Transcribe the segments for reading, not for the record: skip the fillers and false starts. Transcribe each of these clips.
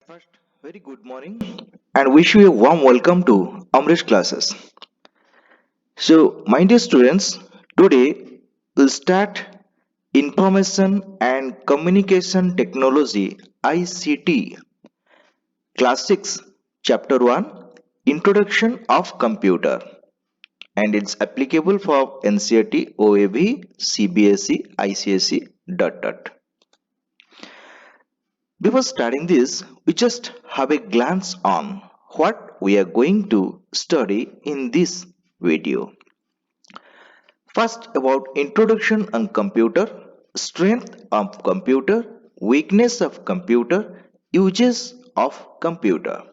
First, very good morning and wish you a warm welcome to Amrish classes. So, my dear students, today we'll start Information and Communication Technology ICT Class 6 Chapter 1 Introduction of Computer, and it's applicable for NCERT, OAV, CBSE, ICSE, dot dot. Before starting this, we just have a glance on what we are going to study in this video. First, about introduction on computer, strength of computer, weakness of computer, uses of computer.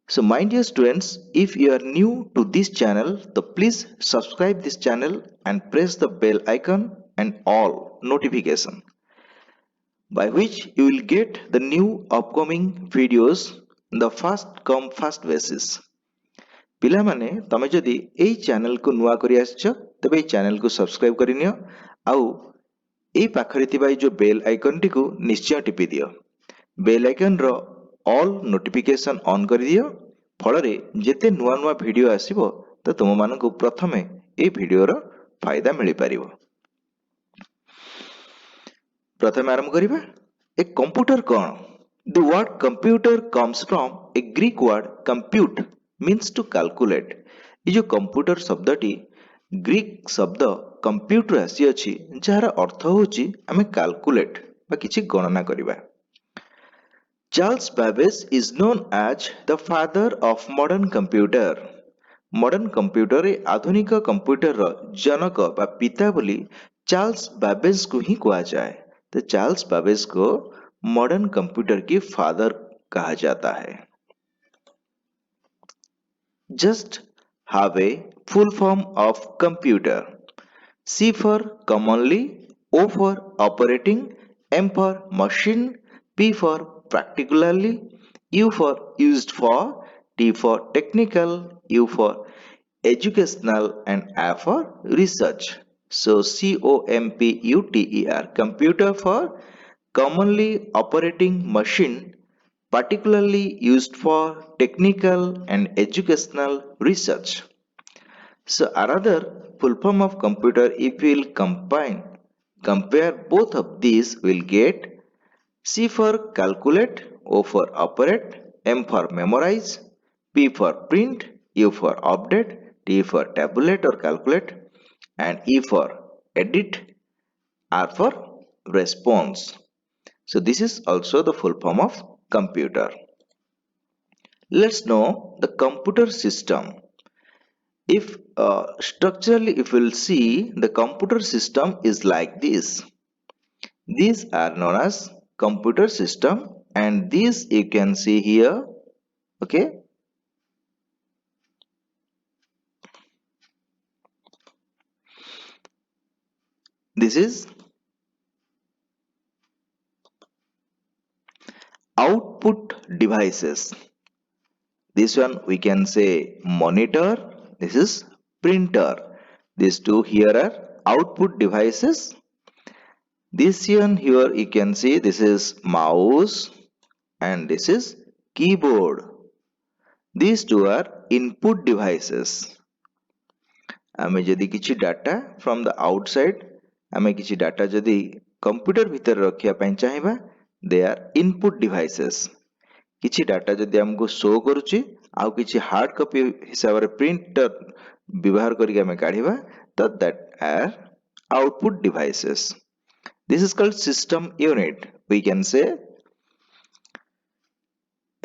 So my dear students, if you are new to this channel, so please subscribe this channel and press the bell icon and all notification, by which you will get the new upcoming videos the first come first basis. ପିଲାମାନେ ତମେ ଯଦି ଏଇ ଚ୍ୟାନେଲକୁ ନୂଆ କରି ଆସିଛ ତେବେ ଏଇ ଚ୍ୟାନେଲକୁ ସବସ୍କ୍ରାଇବ କରିନିଅ ଆଉ ଏଇ ପାଖରେ ଥିବା ଏଇ ଯୋଉ ବେଲ୍ ଆଇକନଟିକୁ ନିଶ୍ଚୟ ଟିପି ଦିଅ। ବେଲ୍ ଆଇକନର ଅଲ୍ ନୋଟିଫିକେସନ ଅନ୍ କରିଦିଅ, ଫଳରେ ଯେତେ ନୂଆ ନୂଆ ଭିଡ଼ିଓ ଆସିବ ତ ତୁମମାନଙ୍କୁ ପ୍ରଥମେ ଏଇ ଭିଡ଼ିଓର ଫାଇଦା ମିଳିପାରିବ। प्रथम आरंभ करिबा। ए कंप्यूटर कौन? The word computer comes from a Greek word compute means to calculate. ये जो कंप्यूटर शब्दटी ग्रीक शब्द कंप्यूटर आसी अछि जहार अर्थ होछि आमे कैलकुलेट बा किछि गणना करिबा। Charles Babbage is known as the father of modern computer. Modern computer आधुनिक कंप्यूटर जनक बा पिता बोली चार्ल्स बैबेज को ही कहा जाए। तो चार्ल्स बैबेज को मॉडर्न कंप्यूटर की फादर कहा जाता है। Just have a full form of computer. C for commonly, O for operating, M for machine, P for particularly, U for used for, T for technical, U for educational, and A for research. So COMPUTER, computer for commonly operating machine, particularly used for technical and educational research. So another full form of computer, if we will compare both of these, we'll get C for calculate, O for operate, M for memorize, P for print, U for update, T for tabulate or calculate, and E for edit, R for response. So this is also the full form of computer. Let's know the computer system. If structurally, if we'll see, the computer system is like this. These are known as computer system, and this you can see here. Okay, this is output devices. This one we can say monitor. This is printer. These two here are output devices. This one here you can see, this is mouse and this is keyboard. These two are input devices. आमे जदि किछि data from the outside, आमे किछि data जदि computer भीतर रखिया पई चाहिबा, they are input devices. किछि डाटा जदि हमको शो करूची आउ किछि हार्ड कॉपी हिसाब रे प्रिंटर व्यवहार करिक हमें काढिबा, तो that are output devices. This is called system unit. We can say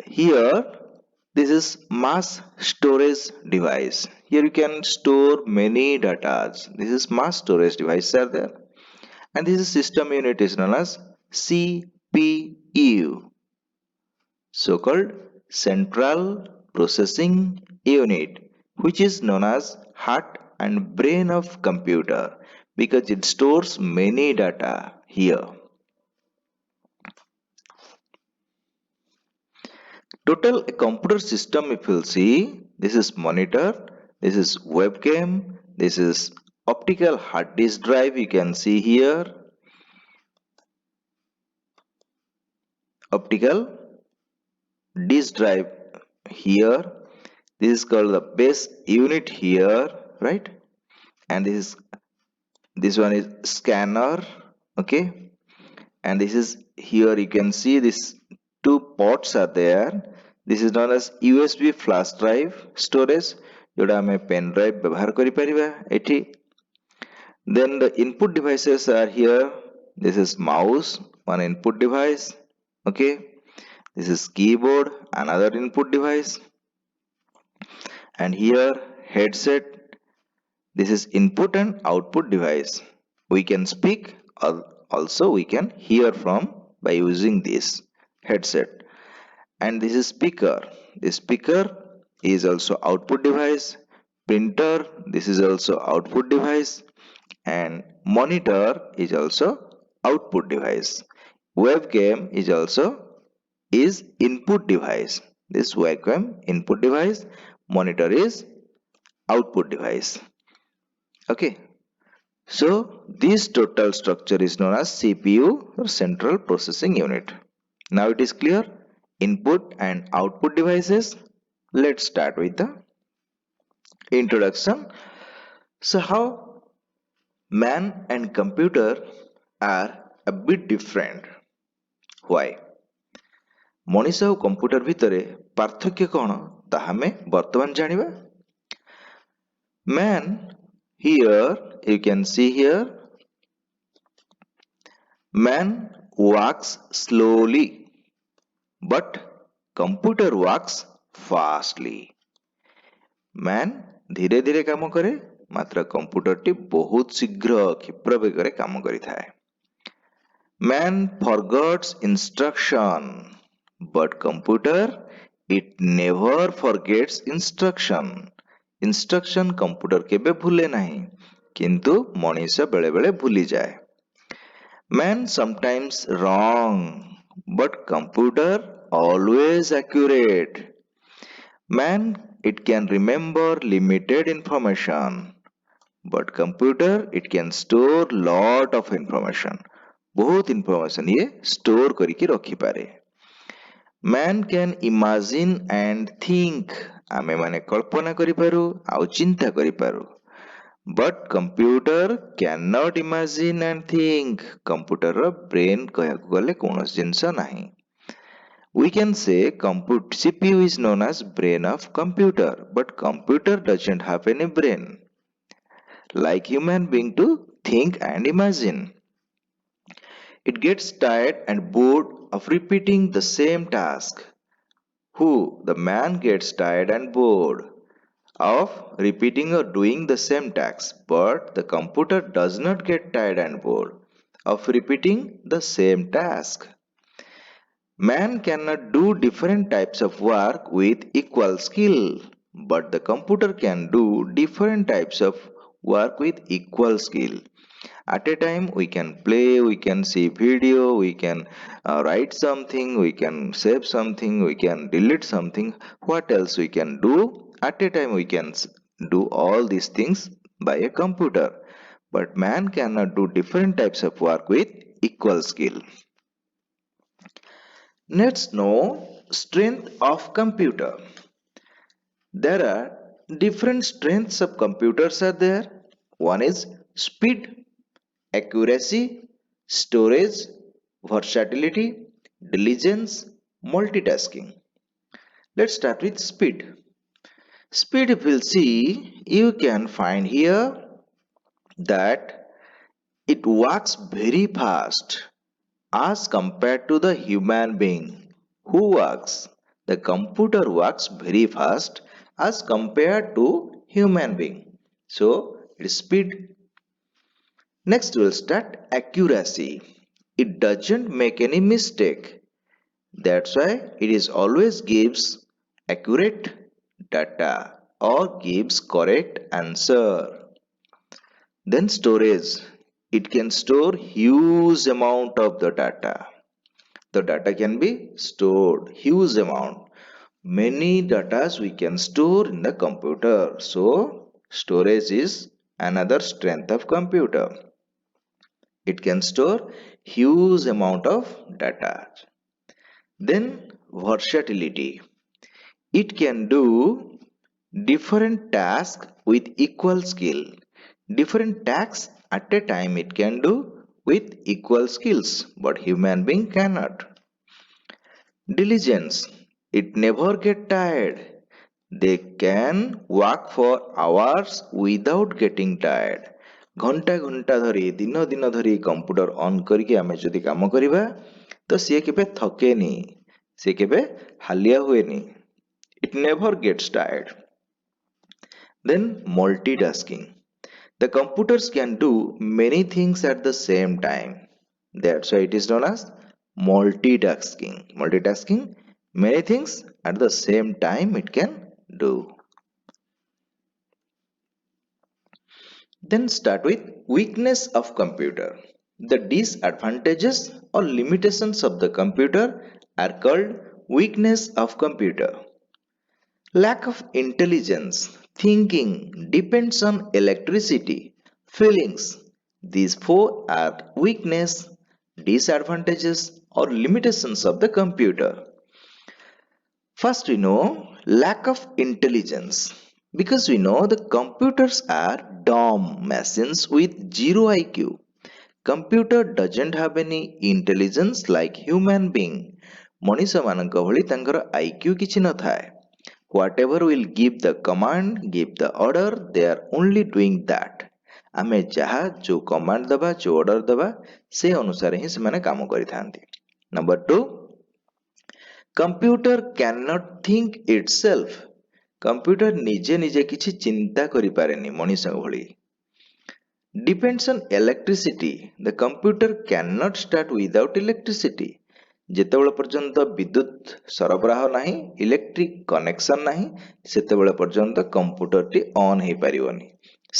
here this is mass storage device. Here you can store many data. This is mass storage device are there, and this is system unit is known as CPU, so called central processing unit, which is known as heart and brain of computer because it stores many data here. Total computer system, if you'll see, this is monitor, this is webcam, this is optical hard disk drive, you can see here, optical disk drive here. This is called the base unit here, right? And this one is scanner, okay? And this is here you can see this two ports are there. This is known as USB flash drive storage, जोड़ा हमें pen drive व्यवहार करी परिबा एठी. Then the input devices are here. This is mouse, one input device, okay? This is keyboard, another input device. And here headset, this is input and output device. We can speak or also we can hear from by using this headset. And this is speaker. The speaker is also output device. Printer, this is also output device. And monitor is also output device. Webcam is input device. This webcam input device, monitor is output device. Okay, so this total structure is known as CPU or central processing unit. Now it is clear input and output devices. Let's start with the introduction. So how man and computer are a bit different. Why? ମଣିଷ ଆଉ computer ଭିତରେ ପାର୍ଥକ୍ୟ କ'ଣ ତାହା ଆମେ ବର୍ତ୍ତମାନ ଜାଣିବା. Man, here you can see here, man walks slowly but computer walks fastly. Man धीरे धीरे काम करे मात्र कंप्यूटरटी बहुत शीघ्र क्षिप्र वेगरे काम करिଥାଏ. Man forgets instruction but computer it never forgets instruction. Instruction computer केबे भूले नहीं किंतु मनुष्य बेले बेले भूली जाए. Man sometimes wrong but computer always accurate. Man it can remember limited information but computer it can store lot of information. बहुत information ये store करिके रखी पारे. Man can imagine and think. आमे माने कल्पना करि पारु आउ चिंता करि पारु. But computer cannot imagine and think. Computer row brain कहयाकु गले कोनोस जिंस नाही. We can say CPU is known as brain of computer, but computer doesn't have any brain like human being to think and imagine. It gets tired and bored of repeating the same task. Who? The man gets tired and bored of repeating or doing the same task, but the computer does not get tired and bored of repeating the same task. Man cannot do different types of work with equal skill, but the computer can do different types of work with equal skill. At a time, we can play, we can see video, we can write something, we can save something, we can delete something. What else we can do? At a time, we can do all these things by a computer. But man cannot do different types of work with equal skill. Let's know strength of computer. There are different strengths of computers are there. One is speed, accuracy, storage, versatility, diligence, multitasking. Let's start with speed. Speed, if we'll see, you can find here that it works very fast as compared to the human being who works. The computer works very fast as compared to human being. So it is speed. Next we'll start accuracy. It doesn't make any mistake. That's why it is always gives accurate data or gives correct answer. Then storage. It can store huge amount of the data. The data can be stored huge amount. Many data we can store in the computer. So storage is another strength of computer. It can store huge amount of data. Then versatility. It can do different tasks with equal skill. Different tasks at a time it can do with equal skills, but human being cannot. Diligence. It never get tired. They can work for hours without getting tired. ଘଣ୍ଟା ଘଣ୍ଟା ଧରି ଦିନ ଦିନ ଧରି computer on କରିକି ଆମେ ଯଦି କାମ କରିବା ତ ସିଏ କେବେ ଥକେନି, ସିଏ କେବେ ହାଲିଆ ହୁଏନି. It never gets tired. Then multitasking. The computers can do many things at the same time. That's why it is known as multitasking. Multitasking, many things at the same time it can do. Then start with weakness of computer. The disadvantages or limitations of the computer are called weakness of computer. Lack of intelligence, thinking depends on electricity, feelings. These four are weakness, disadvantages or limitations of the computer. First we know lack of intelligence because we know the computers are dumb machines with zero IQ. Computer doesn't have any intelligence like human being. ମଣିଷ ମାନଙ୍କ ଭଳି ତାଙ୍କର IQ କିଛି ନଥାଏ. Whatever will give the command, give the order, they are only doing that. ଆମେ ଯାହା ଯୋଉ command ଦେବା ଯୋଉ ଅର୍ଡର ଦେବା ସେ ଅନୁସାରେ ହିଁ ସେମାନେ କାମ କରିଥାନ୍ତି. Number 2, computer cannot think itself. Computer ନିଜେ ନିଜେ କିଛି ଚିନ୍ତା କରିପାରେନି ମଣିଷ ଭଳି. Depends on electricity. The computer cannot start without electricity. ଯେତେବେଳେ ପର୍ଯ୍ୟନ୍ତ ବିଦ୍ୟୁତ ସରବରାହ ନାହିଁ, ଇଲେକ୍ଟ୍ରିକ କନେକ୍ସନ ନାହିଁ, ସେତେବେଳେ ପର୍ଯ୍ୟନ୍ତ କମ୍ପ୍ୟୁଟରଟି ଅନ୍ ହେଇପାରିବନି.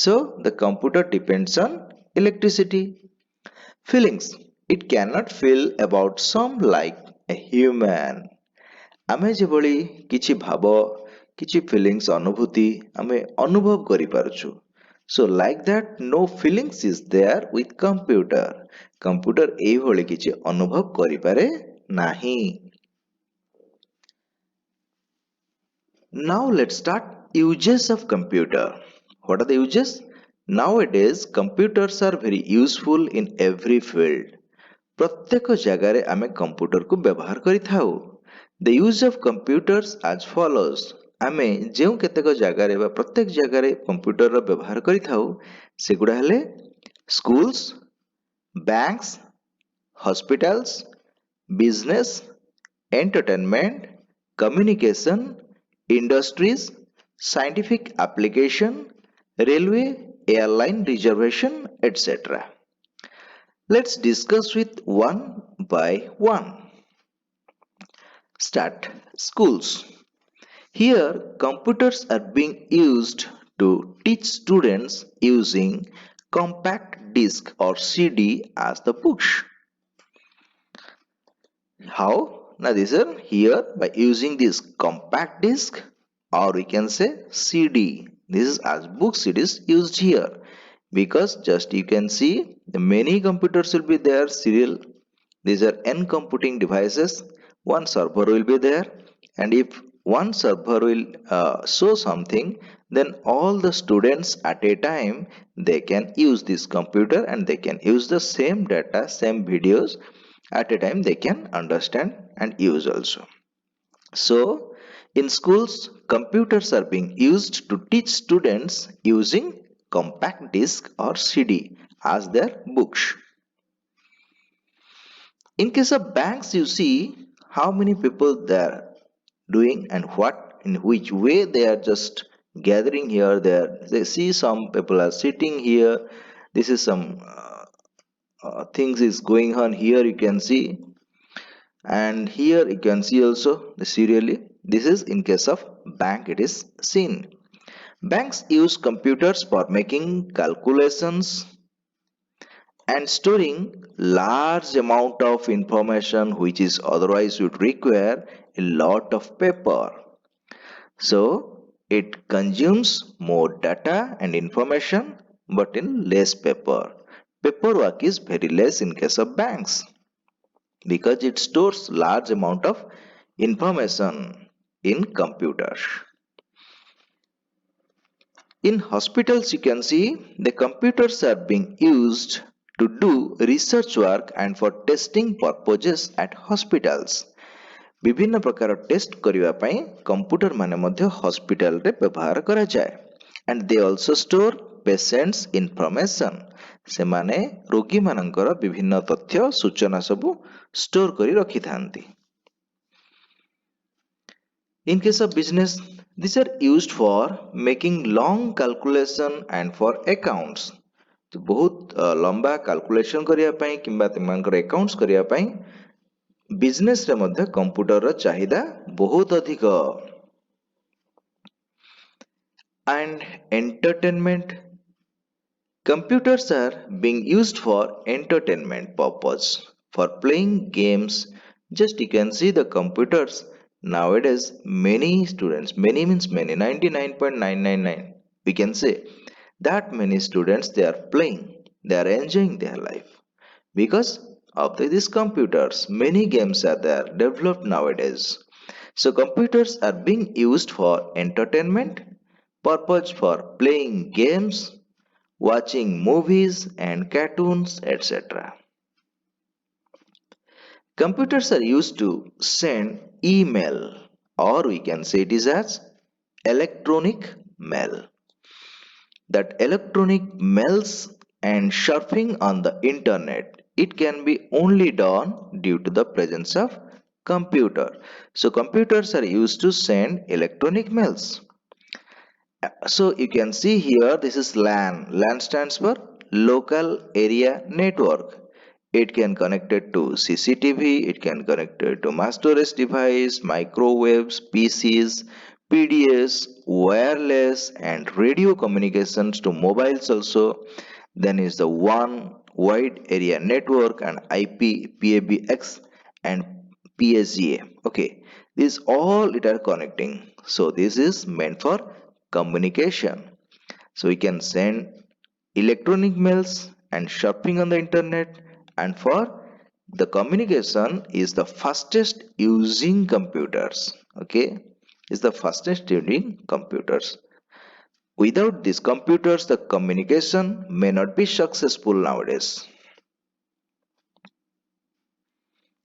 So the computer depends on electricity. Feelings. It cannot feel about some like a human. ଆମେ ଯେଭଳି କିଛି ଭାବ, କିଛି ଫିଲିଂସ୍ ଅନୁଭୂତି ଆମେ ଅନୁଭବ କରିପାରୁଛୁ. So like that no feelings is there with computer. Computer ଏଇଭଳି କିଛି ଅନୁଭବ କରିପାରେ ନାହିଁ. Now let's start uses of computer. What are the uses? Nowadays computers are very useful in every field. ପ୍ରତ୍ୟେକ ଜାଗାରେ ଆମେ କମ୍ପ୍ୟୁଟରକୁ ବ୍ୟବହାର କରିଥାଉ. The use of computers as follows. ଆମେ ଯେଉଁ କେତେକ ଜାଗାରେ ବା ପ୍ରତ୍ୟେକ ଜାଗାରେ କମ୍ପ୍ୟୁଟରର ବ୍ୟବହାର କରିଥାଉ ସେଗୁଡ଼ା ହେଲେ schools, banks, hospitals, business, entertainment, communication, industries, scientific application, railway, airline reservation, etc. Let's discuss with one by one. Start. Schools. Here computers are being used to teach students using compact disc or CD as the books. How? Now these are here by using this compact disc or we can say CD. This is as books it is used here because just you can see the many computers will be there serial. These are n computing devices. One server will be there and if one server will show something then all the students at a time they can use this computer and they can use the same data, same videos at a time they can understand and use also. So in schools computers are being used to teach students using compact disc or CD as their books. In case of banks you see how many people they are doing and what in which way they are just gathering here there. They see some people are sitting here. This is some things is going on here you can see and here you can see also the serially. This is in case of bank it is seen. Banks use computers for making calculations and storing large amount of information which is otherwise would require a lot of paper. So it consumes more data and information but in less paper. Paperwork is very less in case of banks because it stores large amount of information in computers. In hospitals, you can see the computers are being used to do research work and for testing purposes at hospitals. ବିଭିନ୍ନ ପ୍ରକାର test କରିବା ପାଇଁ computer ମାନେ ମଧ୍ୟ ହସ୍ପିଟାଲରେ ବ୍ୟବହାର କରାଯାଏ and they also store patients information. ସେମାନେ ରୋଗୀମାନଙ୍କର ବିଭିନ୍ନ ତଥ୍ୟ ସୂଚନା ସବୁ ଷ୍ଟୋର କରି ରଖିଥାନ୍ତି. In case of business, these are used for making long calculation and for accounts. तो बहुत लंबा calculation करिया ପାଇଁ किंबा तुमଙ୍କର accounts करिया ପାଇଁ business रे ମଧ୍ୟ कंप्यूटर ର चाहिदा बहुत अधिक. And entertainment, computers are being used for entertainment purpose, for playing games. Just you can see the computers nowadays, many students, many means many, 99.999 we can say that many students, they are playing, they are enjoying their life because of these computers. Many games are there developed nowadays. So computers are being used for entertainment purpose, for playing games, watching movies and cartoons, etc. Computers are used to send email, or we can say it is as electronic mail. That electronic mails and surfing on the internet, it can be only done due to the presence of computer. So computers are used to send electronic mails. So you can see here, this is LAN. LAN stands for local area network. It can connect it to CCTV, it can connect it to mass storage device, microwaves, PCs, PDS, wireless and radio communications to mobiles also. Then is the one wide area network and IP, PABX and PSGA. Okay, this all it are connecting. So this is meant for communication. So we can send electronic mails and shopping on the internet, and for the communication is the fastest using computers. Okay, is the fastest using computers. Without these computers, the communication may not be successful nowadays.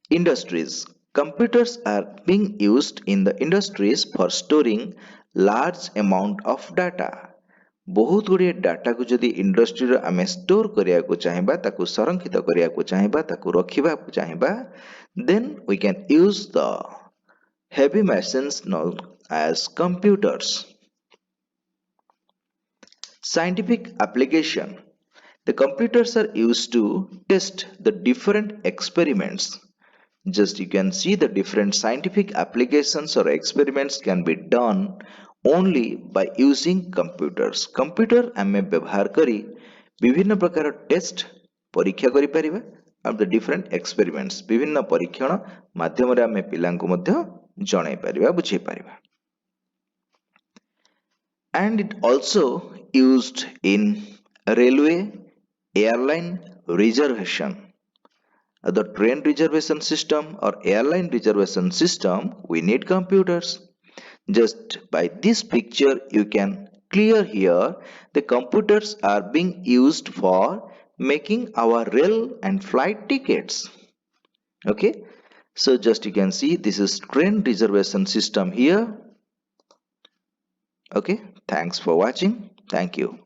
Industries. Computers are being used in the industries for storing large amount of data. बहुत गुड़िए data को जदि industry रो आमे store करिया को चाहिबा, ताकू संरक्षित करिया को चाहिबा, ताकू रखिबा को चाहिबा, then we can use the heavy machines known as computers. Scientific application. The computers are used to test the different experiments. Just you can see the different scientific applications or experiments can be done only by using computers. Computer आमे व्यवहार करी विभिन्न प्रकार test परीक्षा करि परिबा और the different experiments विभिन्न परीक्षण माध्यम रे आमे पिलांको मध्य जणाई परिबा, बुझाई परिबा. And it also used in railway, airline reservation. The train reservation system or airline reservation system, we need computers. Just by this picture you can clear here the computers are being used for making our rail and flight tickets. Okay, so just you can see this is train reservation system here. Okay, thanks for watching. Thank you.